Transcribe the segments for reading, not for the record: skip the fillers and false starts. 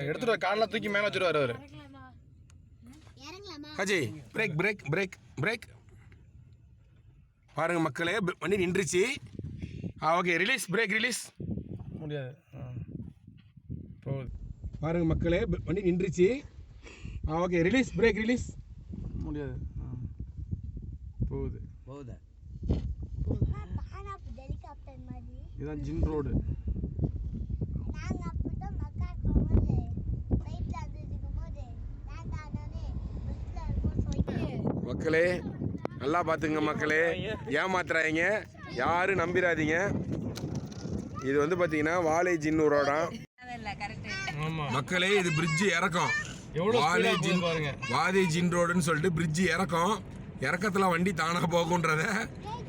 எடுத்துட்டு காலில் தூக்கி மேலே வச்சுருவார் அவர். ஹஜி பிரேக் பிரேக் பிரேக் பிரேக். பாருங்க மக்களே, வண்டி நின்றுச்சு. Okay, release, brake release. முடியாது, போகுது. பாருங்க மக்களே, வண்டி நின்றுச்சு. Okay, release, brake release. முடியாது, போகுது போகுது. இதுதான் ஜின் ரோடு. மக்களே நல்லா பார்த்துங்க மக்களே, ஏமாத்துறாங்க, யாரும் நம்பிடாதீங்க. இது வந்து பார்த்தீங்கன்னா வாழை ஜின் ரோடாம் மக்களே. இது பிரிட்ஜு இறக்கம், வாழை ஜின் ரோடுன்னு சொல்லிட்டு பிரிட்ஜு இறக்கம். இறக்கத்தில் வண்டி தானாக போகுன்றத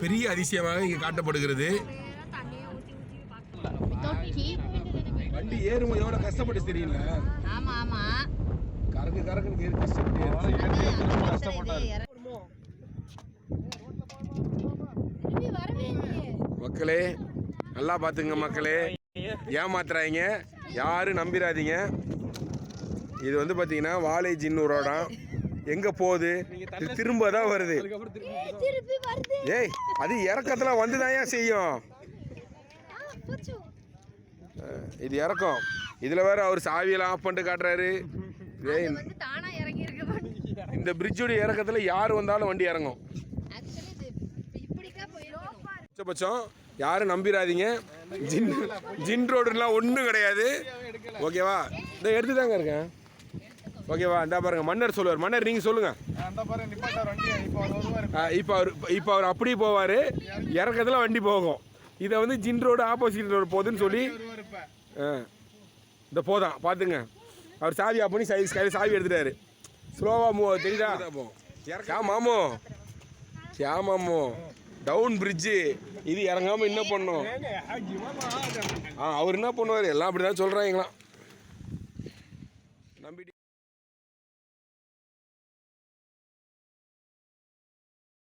பெரிய அதிசயமாக இங்கே காட்டப்படுகிறது. வண்டி ஏறும்போது எவ்வளோ கஷ்டப்பட்டு தெரியல. கறக்கு கறக்குன்னு கஷ்டப்பட்டாரு மக்களே. நல்லா பார்த்துங்க மக்களே, ஏமாத்துறாங்க, யாரும் நம்பிடாதீங்க. இது வந்து பார்த்தீங்கன்னா வாழை ஜின் ரோடாம். எங்கே போகுது? திரும்ப தான் வருது. ஏய், அது இறக்கத்தில் வந்து தான் ஏன் செய்யும். இது இறக்கம். இதில் வேற அவர் சாவியெல்லாம் ஆஃப் பண்ணிட்டு காட்டுறாரு. இந்த பிரிட்ஜோட இறக்கத்தில் யார் வந்தாலும் வண்டி இறங்கும். உச்சபட்சம் யாரும் நம்பிடாதீங்க. ஜின் ரோடுலாம் ஒன்றும் கிடையாது. ஓகேவா? இந்த எடுத்து தாங்க இருக்கேன். ஓகேவா? இந்த பாருங்க, மன்னர் சொல்லுவார். மன்னர் நீங்கள் சொல்லுங்கள். இப்போ அவர் அப்படி போவார், இறக்கத்தில் வண்டி போகும். இதை வந்து ஜின் ரோடு ஆப்போசிட் ரோடு போகுதுன்னு சொல்லி இந்த போதான் பார்த்துங்க. அவர் சாவி ஆஃப் பண்ணி சாவி எடுத்துட்டாரு. ஸ்லோவாக தெரியுதா? மாமோ மாமோ டவுன் பிரிட்ஜு. இது இறங்காமல் என்ன பண்ணும்? அவர் என்ன பண்ணுவார்? எல்லாம் அப்படி தான் சொல்கிறாங்களாம். நம்பிட்டு